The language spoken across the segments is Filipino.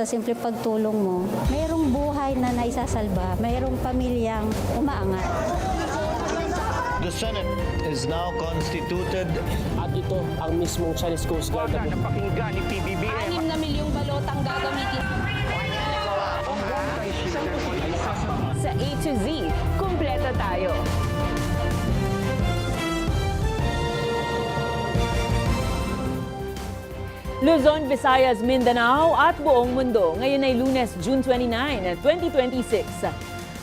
sa simple pagtulong mo, mayroong buhay na naisasalba, mayroong pamilyang umaangat. The Senate is now constituted. At ito ang mismong Chinese Coast Guard na Napakinggan ni PBBM. 6 na milyong balotang gagamitin. Sa A to Z, kumpleto tayo. Luzon, Visayas, Mindanao at buong mundo. Ngayon ay Lunes, June 29, 2026.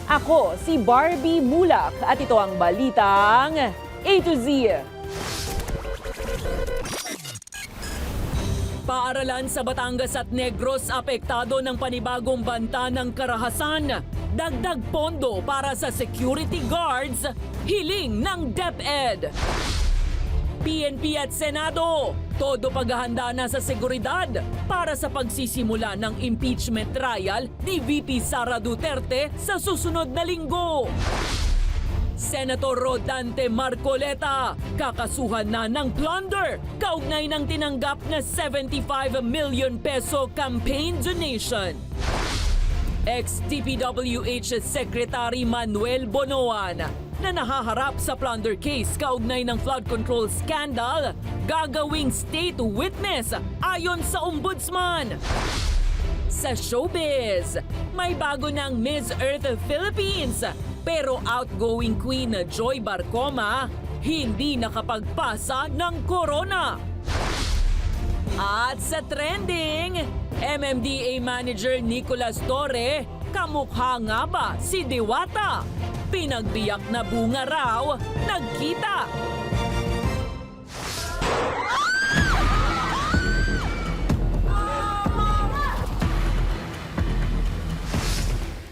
Ako si Barbie Mulak at ito ang balitang A to Z. Paaralan sa Batangas at Negros apektado ng panibagong banta ng karahasan. Dagdag pondo para sa security guards, hiling ng DepEd. PNP at Senado, todo paghahanda na sa seguridad para sa pagsisimula ng impeachment trial ni VP Sara Duterte sa susunod na linggo. Senator Rodante Marcoleta, kakasuhan na ng plunder kaugnay ng tinanggap na 75 million peso campaign donation. Ex-DPWH Secretary Manuel Bonoan na nahaharap sa plunder case kaugnay ng flood control scandal, gagawing state witness ayon sa ombudsman. Sa showbiz, may bago ng Miss Earth Philippines, pero outgoing queen Joy Barcoma hindi nakapagpasa ng corona. At sa trending, MMDA manager Nicolas Torre, kamukha nga ba si Diwata? Pinagbiyak na bunga raw, nagkita.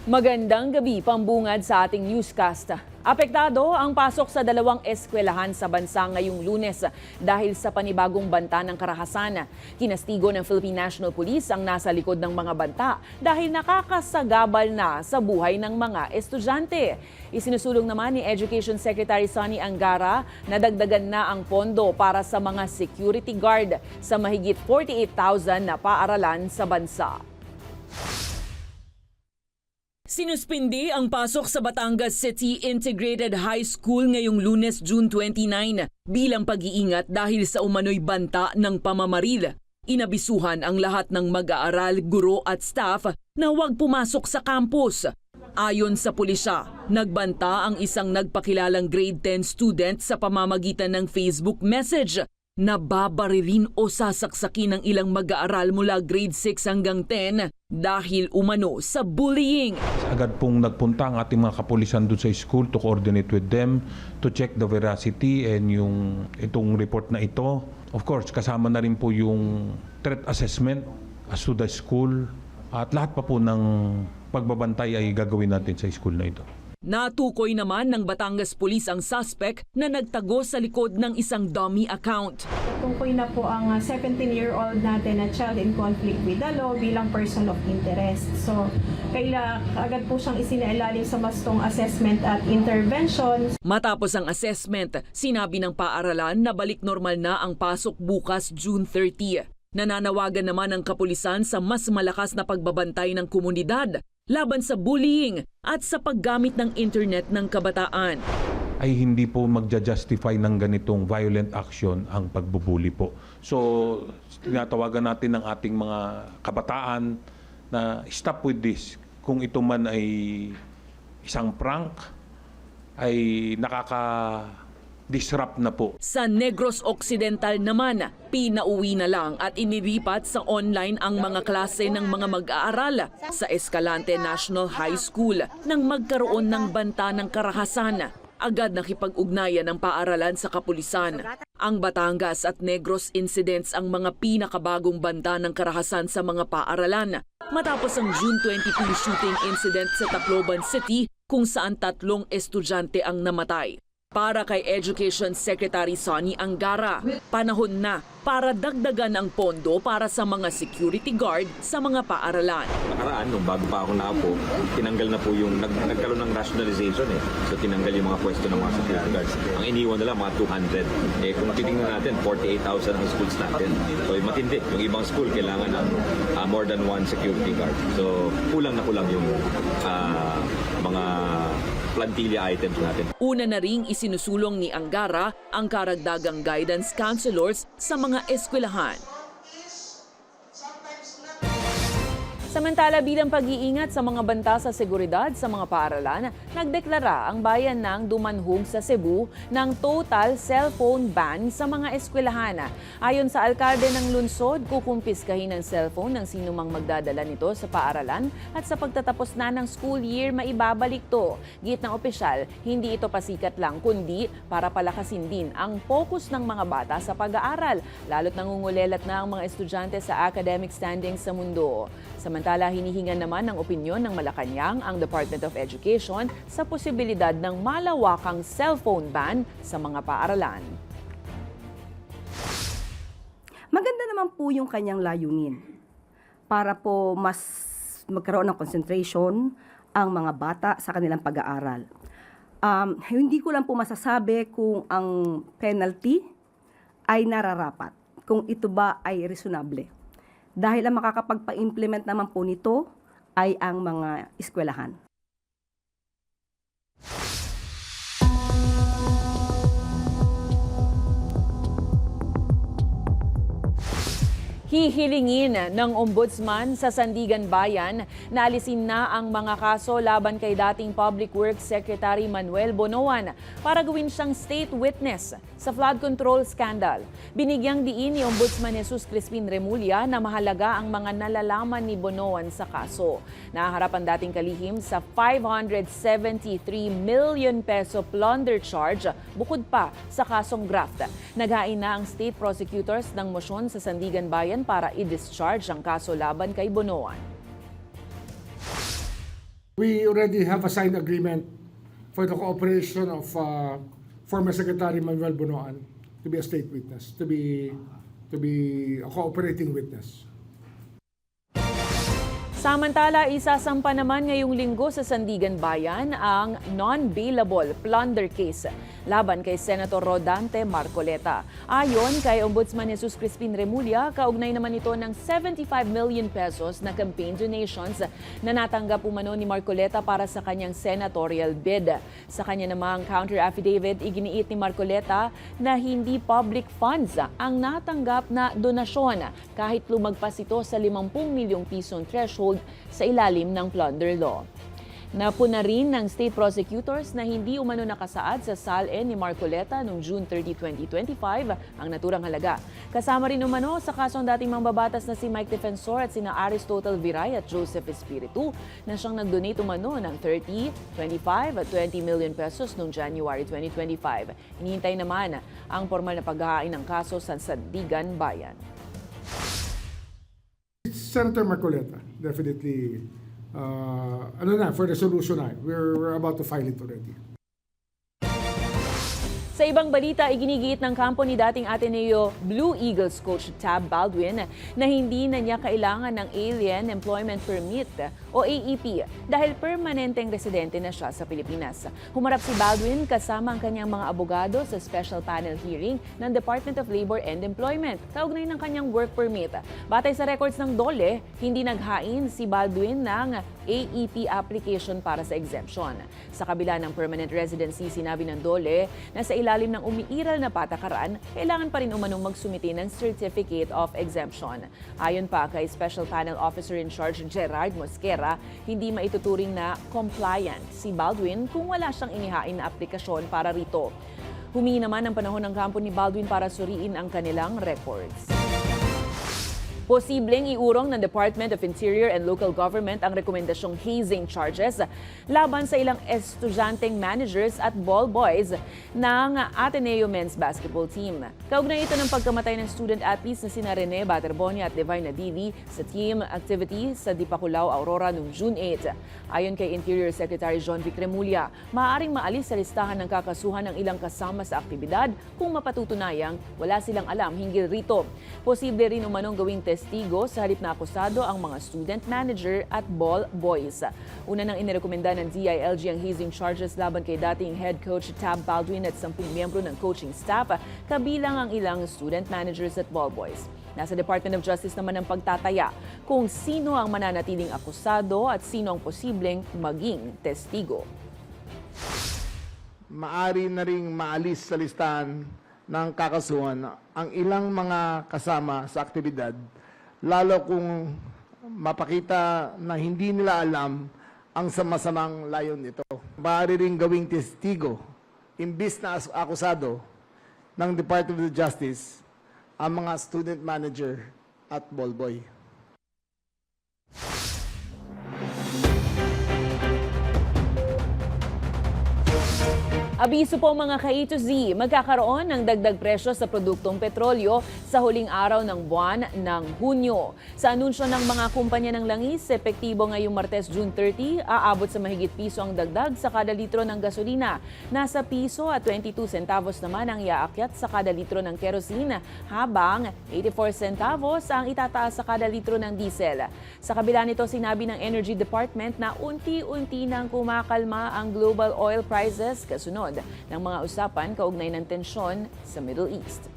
Magandang gabi, pambungad sa ating newscast. Apektado ang pasok sa 2 eskwelahan sa bansa ngayong Lunes dahil sa panibagong banta ng karahasan. Kinastigo ng Philippine National Police ang nasa likod ng mga banta dahil nakakasagabal na sa buhay ng mga estudyante. Isinusulong naman ni Education Secretary Sonny Angara na dagdagan na ang pondo para sa mga security guard sa mahigit 48,000 na paaralan sa bansa. Sinuspindi ang pasok sa Batangas City Integrated High School ngayong Lunes, June 29 bilang pag-iingat dahil sa umano'y banta ng pamamaril. Inabisuhan ang lahat ng mag-aaral, guro at staff na huwag pumasok sa campus. Ayon sa pulisya, nagbanta ang isang nagpakilalang grade 10 student sa pamamagitan ng Facebook message na babarilin o sasaksakin ng ilang mag-aaral mula grade 6 hanggang 10 dahil umano sa bullying. Agad pong nagpunta ang ating mga kapulisan doon sa school to coordinate with them, to check the veracity and itong report na ito. Of course, kasama na rin po yung threat assessment as to the school at lahat pa po ng pagbabantay ay gagawin natin sa school na ito. Natukoy naman ng Batangas Police ang suspect na nagtago sa likod ng isang dummy account. Tungkoy na po ang 17-year-old natin na child in conflict with the law bilang person of interest. So, agad po siyang isinailalim sa mastong assessment at intervention. Matapos ang assessment, sinabi ng paaralan na balik normal na ang pasok bukas June 30. Nananawagan naman ang kapulisan sa mas malakas na pagbabantay ng komunidad laban sa bullying at sa paggamit ng internet ng kabataan. Ay hindi po magja-justify ng ganitong violent action ang pagbubuli po. So, tinatawagan natin ng ating mga kabataan na stop with this. Kung ito man ay isang prank, ay disrupt na po. Sa Negros Occidental naman, pinauwi na lang at inilipat sa online ang mga klase ng mga mag-aaral sa Escalante National High School nang magkaroon ng banta ng karahasan. Agad nakipag-ugnayan ng paaralan sa kapulisan. Ang Batangas at Negros incidents ang mga pinakabagong banta ng karahasan sa mga paaralan matapos ang June 22 shooting incident sa Tacloban City kung saan 3 estudyante ang namatay. Para kay Education Secretary Sonny Angara, panahon na para dagdagan ang pondo para sa mga security guard sa mga paaralan. Nakaraan, nung bago pa ako naupo, tinanggal na po yung, nagkaroon ng rationalization eh. So tinanggal yung mga pwesto ng mga security guards. Ang iniwan nila, mga 200. Kung titingnan natin, 48,000 ang schools natin. So matindi. Yung ibang school, kailangan ng more than one security guard. So kulang na kulang yung mga plantilla items natin. Una na ring isinusulong ni Angara ang karagdagang guidance counselors sa mga eskwelahan. Samantala, bilang pag-iingat sa mga banta sa seguridad sa mga paaralan, nagdeklara ang bayan ng Dumanhog sa Cebu ng total cellphone ban sa mga eskwelahan. Ayon sa alkalde ng lungsod, kukumpiskahin ang cellphone ng sinumang magdadala nito sa paaralan at sa pagtatapos na ng school year, maibabalik to. Git ng opisyal, hindi ito pasikat lang kundi para palakasin din ang focus ng mga bata sa pag-aaral, lalo't nangungulelat na ang mga estudyante sa academic standings sa mundo. Samantala, hinihingan naman ng opinyon ng Malacanang ang Department of Education sa posibilidad ng malawakang cellphone ban sa mga paaralan. Maganda naman po yung kanyang layunin para po mas magkaroon ng concentration ang mga bata sa kanilang pag-aaral. Hindi ko lang po masasabi kung ang penalty ay nararapat, kung ito ba ay reasonable. Dahil ang makakapagpa-implement naman po nito ay ang mga eskwelahan. Hihilingin ng Ombudsman sa Sandigan Bayan na alisin na ang mga kaso laban kay dating Public Works Secretary Manuel Bonoan para gawin siyang state witness sa flood control scandal. Binigyang diin ni Ombudsman Jesus Crispin Remulla na mahalaga ang mga nalalaman ni Bonoan sa kaso. Naharap ang dating kalihim sa 573 million peso plunder charge bukod pa sa kasong graft. Naghain na ang state prosecutors ng mosyon sa Sandigan Bayan para i-discharge ang kaso laban kay Bonoan. We already have a signed agreement for the cooperation of former Secretary Manuel Bonoan to be a state witness, to be a cooperating witness. Samantala, isasampa naman ngayong linggo sa Sandigan Bayan ang non-bailable plunder case laban kay Senator Rodante Marcoleta. Ayon kay Ombudsman Jesus Crispin Remulla, kaugnay naman ito ng 75 million pesos na campaign donations na natanggap umano ni Marcoleta para sa kanyang senatorial bid. Sa kanya namang counter affidavit, iginiit ni Marcoleta na hindi public funds ang natanggap na donasyon kahit lumagpas ito sa 50 milyong pisong threshold sa ilalim ng plunder law. Napuna rin ng state prosecutors na hindi umano nakasaad sa SALN ni Marcoleta noong June 30, 2025 ang naturang halaga. Kasama rin umano sa kasong dating mambabatas na si Mike Defensor at sina Aristotle Viray at Joseph Espiritu na siyang nag-donate umano ng 30, 25 at 20 million pesos noong January 2025. Hinihintay naman ang formal na paghahain ng kaso sa Sandigan Bayan. Senator Marcoleta, definitely, for resolution na. We're about to file it already. Sa ibang balita, iginigit ng kampo ni dating Ateneo Blue Eagles coach Tab Baldwin na hindi na niya kailangan ng Alien Employment Permit o AEP dahil permanenteng residente na siya sa Pilipinas. Humarap si Baldwin kasama ang kanyang mga abogado sa special panel hearing ng Department of Labor and Employment kaugnay ng kanyang work permit. Batay sa records ng DOLE, hindi naghain si Baldwin ng AEP application para sa exemption. Sa kabila ng permanent residency, sinabi ng DOLE na sa ilalim ng umiiral na patakaran, kailangan pa rin umanong magsumite ng Certificate of Exemption. Ayon pa kay Special Panel Officer in Charge Gerard Mosquera, hindi maituturing na compliant si Baldwin kung wala siyang inihain na aplikasyon para rito. Humingi naman ang panahon ng kampo ni Baldwin para suriin ang kanilang records. Posibleng iurong ng Department of Interior and Local Government ang rekomendasyong hazing charges laban sa ilang estudyanteng managers at ball boys ng Ateneo Men's Basketball Team. Kaugnay ito ng pagkamatay ng student athletes na sina Rene Baterbonia at Divine Nadili sa team activity sa Dipakulaw, Aurora noong June 8. Ayon kay Interior Secretary John Vic Remulla, maaaring maalis sa listahan ng kakasuhan ng ilang kasama sa aktibidad kung mapatutunayang wala silang alam hinggil rito. Posible rin umanong gawing testigo sa halip na akusado ang mga student manager at ball boys. Una nang inirekomenda ng DILG ang hazing charges laban kay dating head coach Tab Baldwin at 10 miyembro ng coaching staff, kabilang ang ilang student managers at ball boys. Nasa Department of Justice naman ang pagtataya kung sino ang mananatiling akusado at sino ang posibleng maging testigo. Maari na ring maalis sa listahan ng kakasuhan ang ilang mga kasama sa aktibidad, lalo kung mapakita na hindi nila alam ang masamang layon nito. Maaari ring gawing testigo, imbis na akusado ng Department of Justice, ang mga student manager at ball boy. Abiso po mga ka-A to Z, magkakaroon ng dagdag presyo sa produktong petrolyo sa huling araw ng buwan ng Hunyo. Sa anunsyo ng mga kumpanya ng langis, epektibo ngayong Martes, June 30, aabot sa mahigit piso ang dagdag sa kada litro ng gasolina. Nasa piso at 22 centavos naman ang iaakyat sa kada litro ng kerosene, habang 84 centavos ang itataas sa kada litro ng diesel. Sa kabila nito, sinabi ng Energy Department na unti-unti nang kumakalma ang global oil prices kasunod ng mga usapan kaugnay ng tensyon sa Middle East.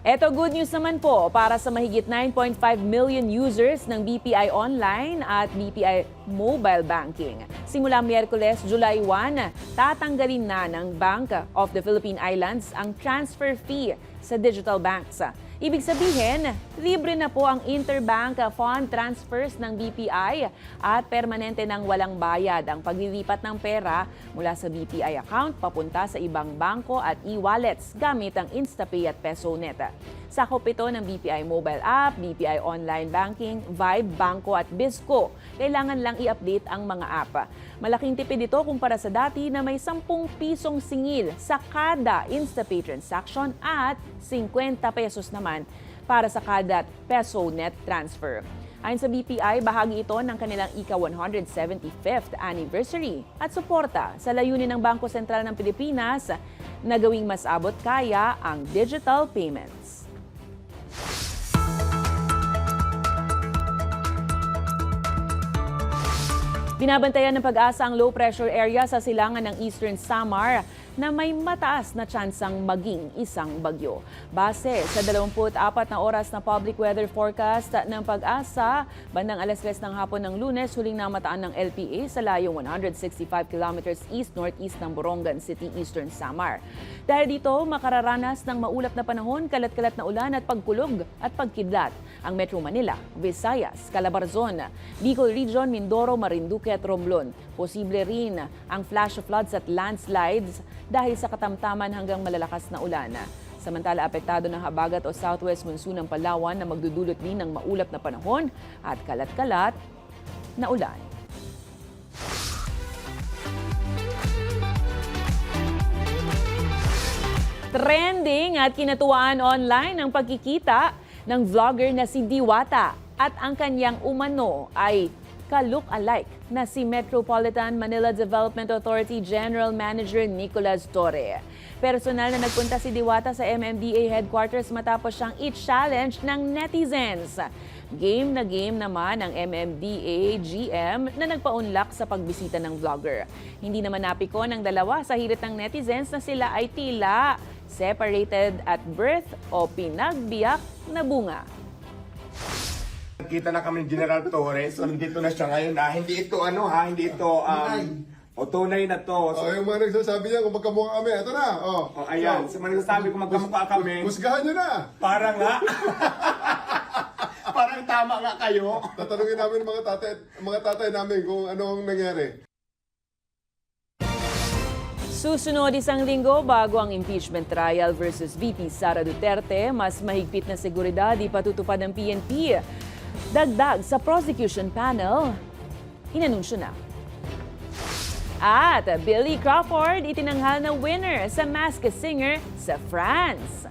Eto good news naman po para sa mahigit 9.5 million users ng BPI Online at BPI Mobile Banking. Simula Miyerkules, July 1, tatanggalin na ng Bank of the Philippine Islands ang transfer fee sa digital banks. Ibig sabihin, libre na po ang interbank fund transfers ng BPI at permanente nang walang bayad ang paglilipat ng pera mula sa BPI account papunta sa ibang bangko at e-wallets gamit ang InstaPay at PesoNet. Sakop ito ng BPI Mobile App, BPI Online Banking, Vibe, Bangko at Bizco. Kailangan lang i-update ang mga app. Malaking tipid ito kumpara sa dati na may 10 pisong singil sa kada InstaPay transaction at 50 pesos naman para sa kada PesoNet transfer. Ayon sa BPI, bahagi ito ng kanilang ika-175th anniversary at suporta sa layunin ng Bangko Sentral ng Pilipinas na gawing mas abot kaya ang digital payments. Binabantayan ng Pag-asa ang low pressure area sa silangan ng Eastern Samar na may mataas na tsansang maging isang bagyo. Base sa 24 na oras na public weather forecast ng Pag-asa, bandang alas 3 ng hapon ng Lunes, huling namataan ng LPA sa layong 165 kilometers east-northeast ng Borongan City, Eastern Samar. Dahil dito, makararanas ng maulap na panahon, kalat-kalat na ulan at pagkulog at pagkidlat ang Metro Manila, Visayas, Calabarzon, Bicol Region, Mindoro, Marinduque at Romblon. Posible rin ang flash floods at landslides dahil sa katamtaman hanggang malalakas na ulan. Samantala, apektado ng habagat o southwest monsoon ng Palawan na magdudulot din ng maulap na panahon at kalat-kalat na ulan. Trending at kinatuwaan online ang pagkikita ng vlogger na si Diwata at ang kanyang umano ay ka-look-alike na si Metropolitan Manila Development Authority General Manager Nicolas Torre. Personal na nagpunta si Diwata sa MMDA headquarters matapos siyang i-challenge ng netizens. Game na game naman ang MMDA GM na nagpaunlak sa pagbisita ng vlogger. Hindi naman napiko ng dalawa sa hirit ng netizens na sila ay tila separated at birth o pinagbiyak na bunga. Kita na kami ni General Torres, so nandito na siya ngayon. Hindi ito hindi ito tunay na to. So, yung mga nagsasabi niya kung magkamukha kami, ito na. ayan, so nagsasabi ko magkamukha kami. Husgahan niyo na. Para nga. Parang tama nga kayo. Tatanungin namin mga tatay namin kung ano ang nangyari. Susunod isang linggo bago ang impeachment trial versus VP Sara Duterte, mas mahigpit na seguridad ipatutupad ng PNP. Dagdag sa prosecution panel, inanunsyo na. At Billy Crawford itinanghal na winner sa Masked Singer sa France.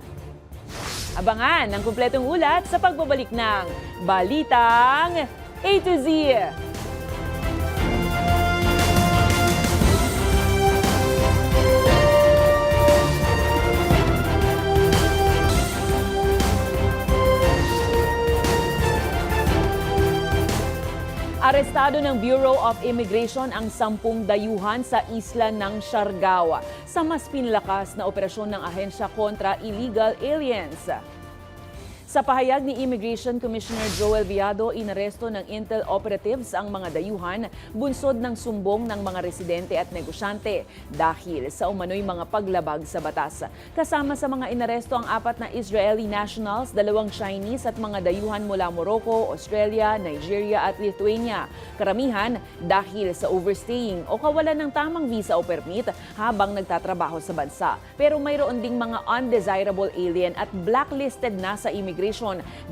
Abangan ang kumpletong ulat sa pagbabalik ng Balitang A to Z. Arestado ng Bureau of Immigration ang 10 dayuhan sa isla ng Siargao sa mas pinalakas na operasyon ng ahensya kontra illegal aliens. Sa pahayag ni Immigration Commissioner Joel Viado, inaresto ng Intel operatives ang mga dayuhan bunsod ng sumbong ng mga residente at negosyante dahil sa umano'y mga paglabag sa batas. Kasama sa mga inaresto ang 4 na Israeli nationals, 2 Chinese at mga dayuhan mula Morocco, Australia, Nigeria at Lithuania. Karamihan dahil sa overstaying o kawalan ng tamang visa o permit habang nagtatrabaho sa bansa. Pero mayroon ding mga undesirable alien at blacklisted na sa immigration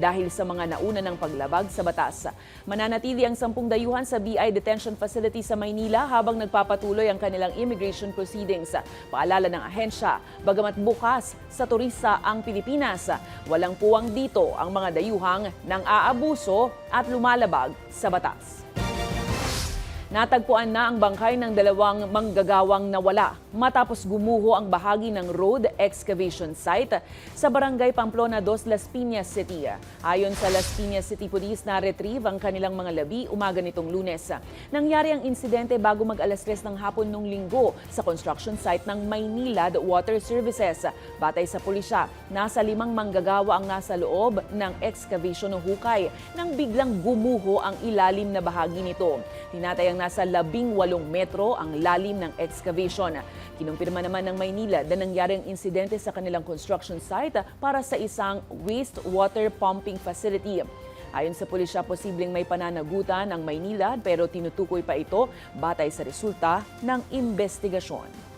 dahil sa mga nauna ng paglabag sa batas. Mananatili ang 10 dayuhan sa BI Detention Facility sa Maynila habang nagpapatuloy ang kanilang immigration proceedings. Paalala ng ahensya, bagamat bukas sa turista ang Pilipinas, walang puwang dito ang mga dayuhang nang aabuso at lumalabag sa batas. Natagpuan na ang bangkay ng 2 manggagawang nawala matapos gumuho ang bahagi ng road excavation site sa Barangay Pamplona 2, Las Piñas City. Ayon sa Las Piñas City Police, na-retrieve ang kanilang mga labi umaga nitong Lunes. Nangyari ang insidente bago mag-alas 3 ng hapon nung Linggo sa construction site ng Maynilad Water Services. Batay sa pulisya, nasa 5 manggagawa ang nasa loob ng excavation o hukay nang biglang gumuho ang ilalim na bahagi nito. Tinatayang nasa 18 metro ang lalim ng excavation. Kinumpirma naman ng Maynila na nangyari ang insidente sa kanilang construction site para sa isang wastewater pumping facility. Ayon sa pulisya, posibleng may pananagutan ang Maynila pero tinutukoy pa ito batay sa resulta ng investigasyon.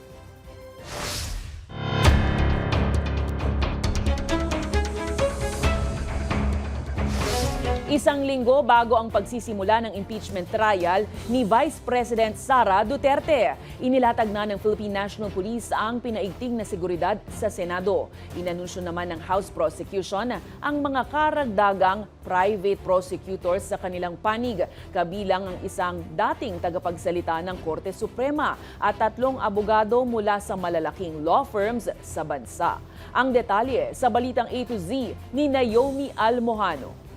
Isang linggo bago ang pagsisimula ng impeachment trial ni Vice President Sara Duterte, inilatag na ng Philippine National Police ang pinaigting na seguridad sa Senado. Inanunsyo naman ng House Prosecution ang mga karagdagang private prosecutors sa kanilang panig, kabilang ang isang dating tagapagsalita ng Korte Suprema at 3 abogado mula sa malalaking law firms sa bansa. Ang detalye sa Balitang A to Z ni Naomi Almojano.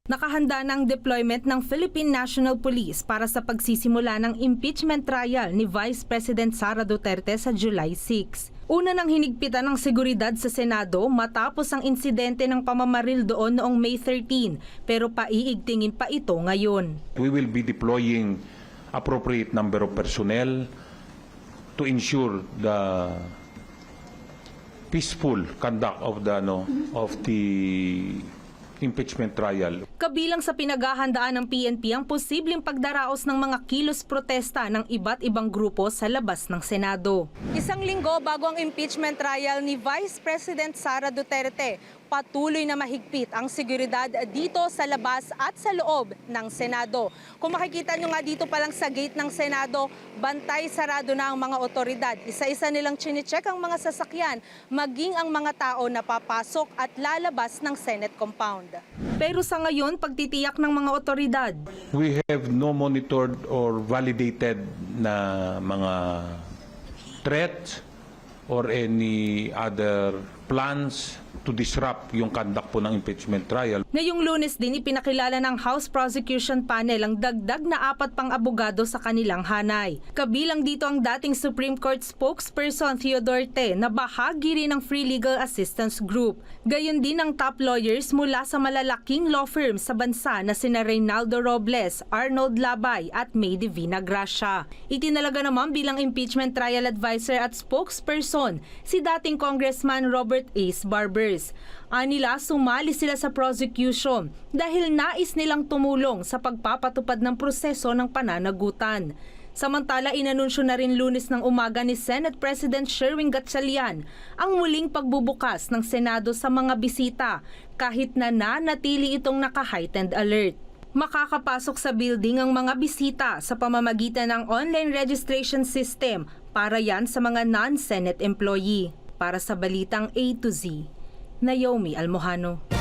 Nakahanda na ang deployment ng Philippine National Police para sa pagsisimula ng impeachment trial ni Vice President Sara Duterte sa July 6. Una nang hinigpitan ng seguridad sa Senado matapos ang insidente ng pamamaril doon noong May 13, pero paiigtingin pa ito ngayon. We will be deploying appropriate number of personnel to ensure the peaceful conduct of the impeachment trial. Kabilang sa pinaghahandaan ng PNP ang posibleng pagdaraos ng mga kilos protesta ng iba't ibang grupo sa labas ng Senado. Isang linggo bago ang impeachment trial ni Vice President Sara Duterte, patuloy na mahigpit ang seguridad dito sa labas at sa loob ng Senado. Kung makikita nyo nga dito pa lang sa gate ng Senado, bantay sarado na ang mga otoridad. Isa-isa nilang chine-check ang mga sasakyan, maging ang mga tao na papasok at lalabas ng Senate compound. Pero sa ngayon, pagtitiyak ng mga otoridad, We have no monitored or validated na mga threats or any other plans to disrupt yung conduct po ng impeachment trial. ngayong Lunes din ipinakilala ng House Prosecution Panel ang dagdag na 4 pang abogado sa kanilang hanay. Kabilang dito ang dating Supreme Court spokesperson Theodore Te na bahagi rin ng Free Legal Assistance Group. Gayon din ang top lawyers mula sa malalaking law firms sa bansa na sina Reynaldo Robles, Arnold Labay at May Divina Gracia. Itinalaga naman bilang impeachment trial advisor at spokesperson si dating Congressman Robert Ace Barbers. Anila, sumali sila sa prosecution dahil nais nilang tumulong sa pagpapatupad ng proseso ng pananagutan. Samantala, inanunsyo na rin Lunes ng umaga ni Senate President Sherwin Gatchalian ang muling pagbubukas ng Senado sa mga bisita kahit na nanatili itong naka-heightened alert. Makakapasok sa building ang mga bisita sa pamamagitan ng online registration system para yan sa mga non-Senate employee. Para sa Balitang A to Z, Naomi Almojano.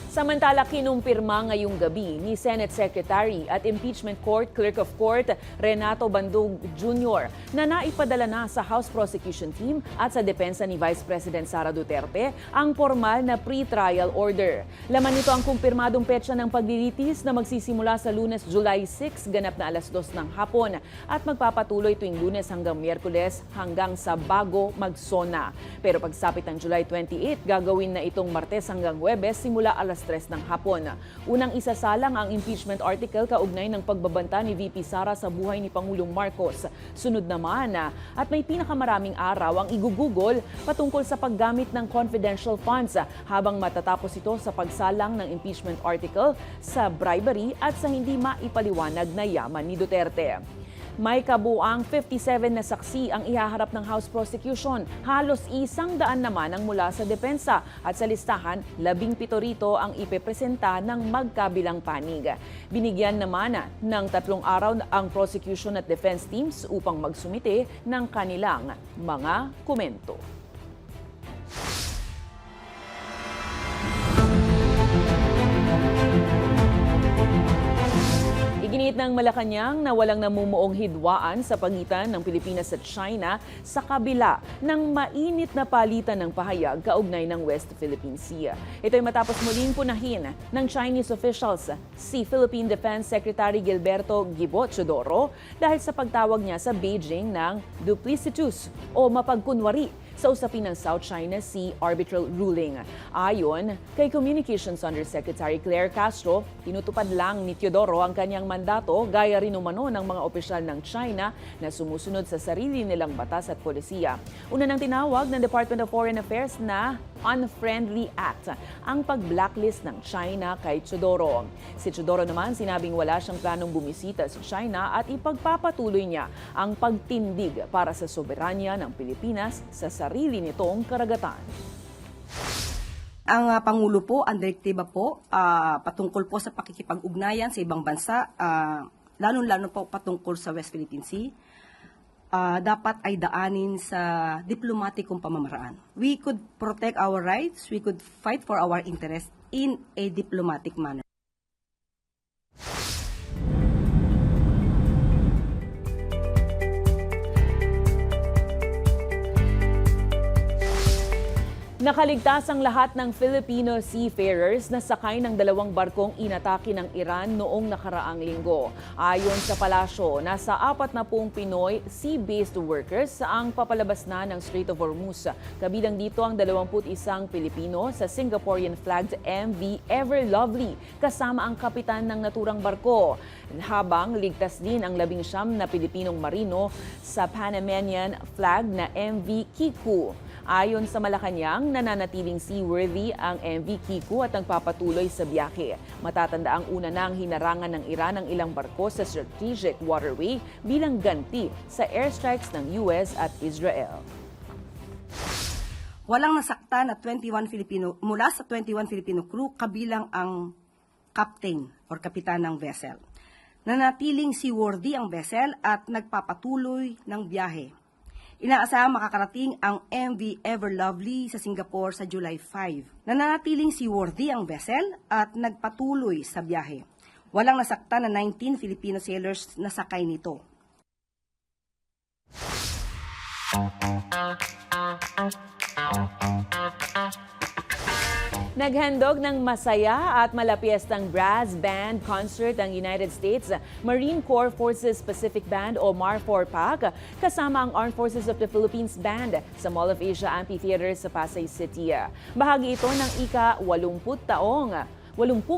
Samantala, kinumpirma ngayong gabi ni Senate Secretary at Impeachment Court Clerk of Court Renato Bandug Jr. na naipadala na sa House Prosecution Team at sa depensa ni Vice President Sara Duterte ang formal na pre-trial order. Laman nito ang kumpirmadong petsa ng paglilitis na magsisimula sa Lunes, July 6, ganap na 2:00 ng hapon at magpapatuloy tuwing Lunes hanggang Miyerkules hanggang sa bago magsona. Pero pagsapit ng July 28, gagawin na itong Martes hanggang Huwebes simula 3:00 ng hapon. Unang isasalang ang impeachment article kaugnay ng pagbabanta ni VP Sara sa buhay ni Pangulong Marcos. Sunod naman at may pinakamaraming araw ang igugugol patungkol sa paggamit ng confidential funds habang matatapos ito sa pagsalang ng impeachment article sa bribery at sa hindi maipaliwanag na yaman ni Duterte. May kabuang 57 na saksi ang ihaharap ng House Prosecution. Halos 100 naman ang mula sa depensa at sa listahan, 17 rito ang ipepresenta ng magkabilang panig. Binigyan naman ng 3 araw ang prosecution at defense teams upang magsumite ng kanilang mga komento. Iginit ng Malacanang na walang namumuong hidwaan sa pagitan ng Pilipinas at China sa kabila ng mainit na palitan ng pahayag kaugnay ng West Philippine Sea. Ito ay matapos muling punahin ng Chinese officials si Philippine Defense Secretary Gilberto Gibo Teodoro dahil sa pagtawag niya sa Beijing ng duplicitous o mapagkunwari sa usapin ng South China Sea Arbitral Ruling. Ayon kay Communications Undersecretary Claire Castro, tinutupad lang ni Teodoro ang kanyang mandato gaya rin umano ng mga opisyal ng China na sumusunod sa sarili nilang batas at polisiya. Una nang tinawag ng Department of Foreign Affairs na Unfriendly Act ang pag-blacklist ng China kay Teodoro. Si Teodoro naman sinabing wala siyang planong bumisita sa China at ipagpapatuloy niya ang pagtindig para sa soberanya ng Pilipinas sa sarili nitong karagatan. Ang Pangulo po, ang direktiba po, patungkol po sa pakikipag-ugnayan sa ibang bansa, lalo-lalo po patungkol sa West Philippine Sea, dapat ay daanin sa diplomatikong pamamaraan. We could protect our rights, we could fight for our interests in a diplomatic manner. Nakaligtas ang lahat ng Filipino seafarers na sakay ng 2 barkong inatake ng Iran noong nakaraang linggo. Ayon sa palasyo, nasa 40 Pinoy sea-based workers ang papalabas na ng Strait of Hormuz. Kabilang dito ang 21 Pilipino sa Singaporean-flagged MV Ever Lovely kasama ang kapitan ng naturang barko. Habang ligtas din ang 19 na Pilipinong marino sa Panamanian flag na MV Kiku. Ayon sa Malacanang, nananatiling seaworthy ang MV Kiku at nagpapatuloy sa biyahe. Matatanda ang una nang hinarangan ng Iran ang ilang barko sa strategic waterway bilang ganti sa airstrikes ng US at Israel. Walang nasaktan na 21 Filipino mula sa 21 Filipino crew kabilang ang captain or kapitan ng vessel. Nanatiling seaworthy ang vessel at nagpapatuloy ng biyahe. Inaasahang makakarating ang MV Ever Lovely sa Singapore sa July 5. Nananatiling seaworthy ang vessel at nagpatuloy sa biyahe. Walang nasaktan na 19 Filipino sailors na sakay nito. Naghandog ng masaya at malapiestang brass band concert ang United States Marine Corps Forces Pacific Band o MAR-4PAC kasama ang Armed Forces of the Philippines Band sa Mall of Asia Amphitheater sa Pasay City. Bahagi ito ng ika-80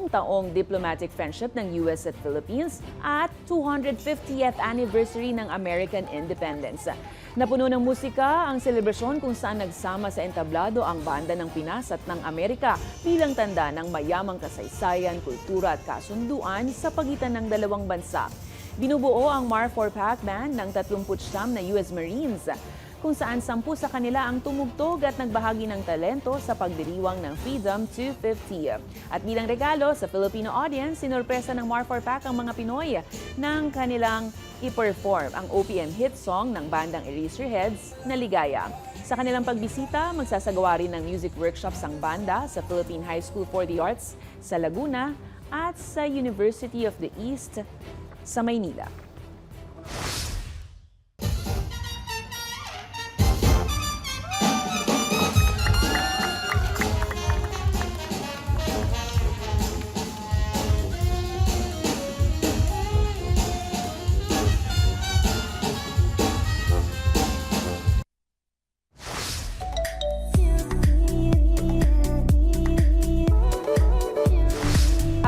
taong diplomatic friendship ng US at Philippines at 250th anniversary ng American Independence. Napuno ng musika ang selebrasyon kung saan nagsama sa entablado ang banda ng Pinas at ng Amerika bilang tanda ng mayamang kasaysayan, kultura at kasunduan sa pagitan ng dalawang bansa. Binubuo ang Mar4 Pack Band ng 39 na US Marines, kung saan 10 sa kanila ang tumugtog at nagbahagi ng talento sa pagdiriwang ng Freedom 250. At bilang regalo sa Filipino audience, sinurpresa ng Mar4 Pack ang mga Pinoy ng kanilang i-perform ang OPM hit song ng bandang Eraserheads na Ligaya. Sa kanilang pagbisita, magsasagawa rin ng music workshops ang banda sa Philippine High School for the Arts sa Laguna at sa University of the East sa Maynila.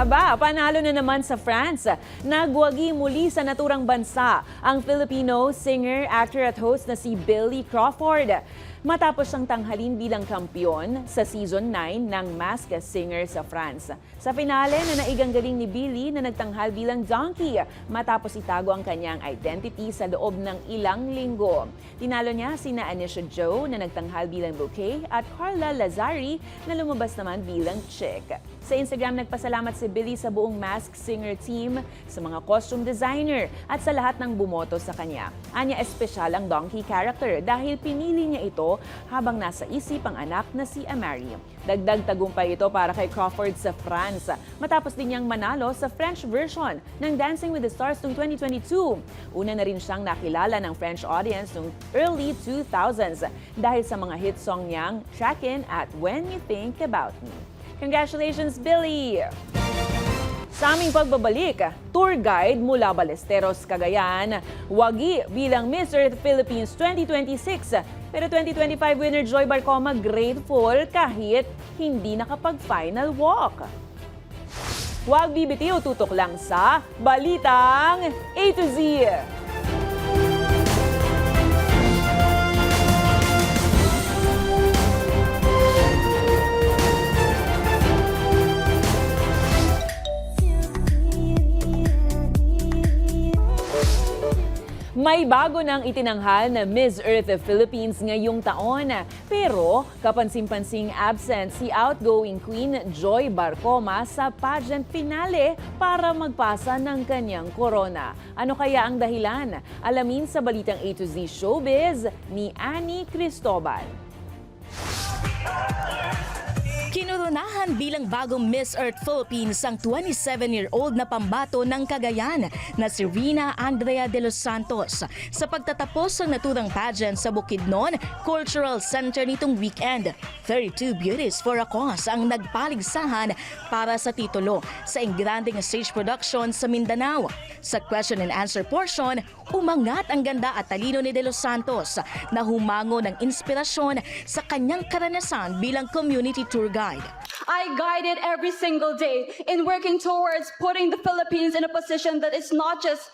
Aba, panalo na naman sa France. Nagwagi muli sa naturang bansa ang Filipino singer, actor at host na si Billy Crawford. Matapos siyang tanghalin bilang kampiyon sa Season 9 ng Masked Singer sa France. Sa finale na naiganggaling ni Billy na nagtanghal bilang donkey matapos itago ang kanyang identity sa loob ng ilang linggo. Tinalo niya sina Anisha Joe na nagtanghal bilang bouquet at Carla Lazari na lumabas naman bilang chick. Sa Instagram, nagpasalamat si Billy sa buong Masked Singer team, sa mga costume designer at sa lahat ng bumoto sa kanya. Anya, espesyal ang donkey character dahil pinili niya ito habang nasa isip ang anak na si Amari. Dagdag tagumpay ito para kay Crawford sa France matapos din niyang manalo sa French version ng Dancing with the Stars noong 2022. Una na rin siyang nakilala ng French audience noong early 2000s dahil sa mga hit song niyang Trackin' at When You Think About Me. Congratulations, Billy! Sa aming pagbabalik, tour guide mula Ballesteros, Cagayan, wagi bilang Miss Earth Philippines 2026. Pero 2025 winner Joy Barcoma grateful kahit hindi nakapag-final walk. Huwag bibitiw, tutok lang sa Balitang A to Z. May bago nang itinanghal na Miss Earth Philippines ngayong taon. Pero kapansin-pansing absent si outgoing Queen Joy Barcoma sa pageant finale para magpasa ng kanyang korona. Ano kaya ang dahilan? Alamin sa Balitang A to Z Showbiz ni Annie Cristobal. Kinoronahan bilang bagong Miss Earth Philippines ang 27-year-old na pambato ng Cagayan na si Rina Andrea de los Santos sa pagtatapos ng naturang pageant sa Bukidnon Cultural Center nitong weekend. 32 Beauties for a Cause ang nagpaligsahan para sa titulo sa engranding stage production sa Mindanao. Sa question and answer portion, umangat ang ganda at talino ni de los Santos na humango ng inspirasyon sa kanyang karanasan bilang community tour guide. I guided every single day in working towards putting the Philippines in a position that is not just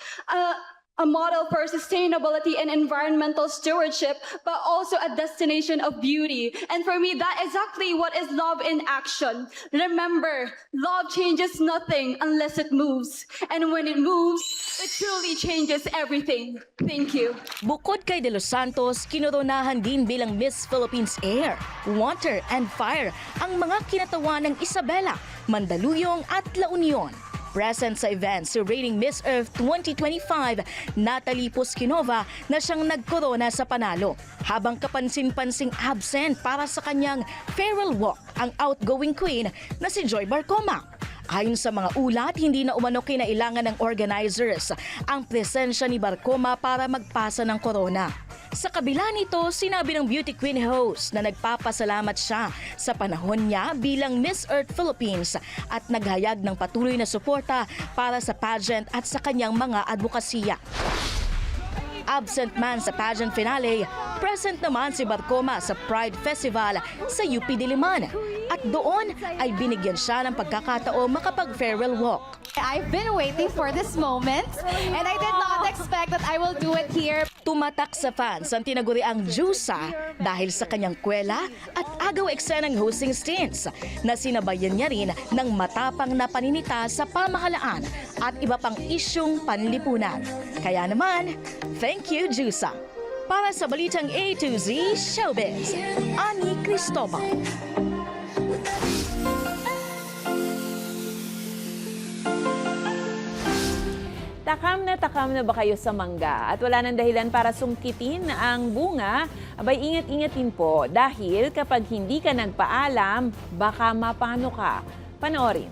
a model for sustainability and environmental stewardship, but also a destination of beauty. And for me, that is exactly what is love in action. Remember, love changes nothing unless it moves. And when it moves, it truly changes everything. Thank you. Bukod kay De Los Santos, kinoronahan din bilang Miss Philippines Air, Water and Fire ang mga kinatawan ng Isabela, Mandaluyong at La Union. Present sa event si reigning Miss Earth 2025, Natalie Puskinova na siyang nagkorona sa panalo. Habang kapansin-pansing absent para sa kanyang farewell walk ang outgoing queen na si Joy Barcoma. Ayon sa mga ulat, hindi na umano kinailangan ng organizers ang presensya ni Barcoma para magpasa ng korona. Sa kabila nito, sinabi ng beauty queen host na nagpapasalamat siya sa panahon niya bilang Miss Earth Philippines at naghayag ng patuloy na suporta para sa pageant at sa kanyang mga advokasya. Absent man sa pageant finale, Present naman si Barcoma sa Pride Festival sa UP Diliman at doon ay binigyan siya ng pagkakataong makapag-farewell walk. I've been waiting for this moment and I did not expect that I will do it here. Tumatak sa fans ang tinaguriang Jusa dahil sa kanyang kwela at agaw eksenang hosting stints na sinabayan niya rin ng matapang na paninita sa pamahalaan at iba pang isyong panlipunan. Kaya naman, thank you Jusa. Para sa Balitang A to Z Showbiz, Ani Cristobal. Takam na ba kayo sa mangga at wala nang dahilan para sungkitin ang bunga? Abay, ingat-ingatin po dahil kapag hindi ka nagpaalam, baka mapano ka. Panoorin.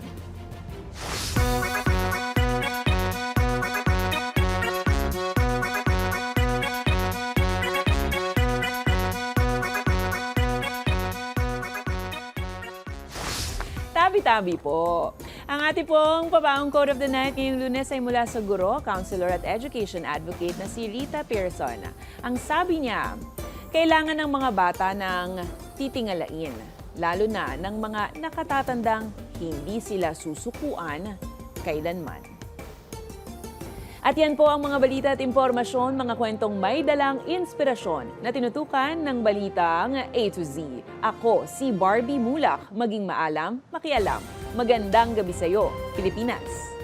Tabi-tabi po. Ang ating pong pabaong quote of the night ngayong Lunes ay mula sa guro, counselor at education advocate na si Rita Pearson. Ang sabi niya, kailangan ng mga bata ng titingalain, lalo na ng mga nakatatandang hindi sila susukuan kailanman. At yan po ang mga balita at impormasyon, mga kwentong may dalang inspirasyon na tinutukan ng Balitang A to Z. Ako, si Barbie Mulak, maging maalam, makialam. Magandang gabi sa'yo, Pilipinas!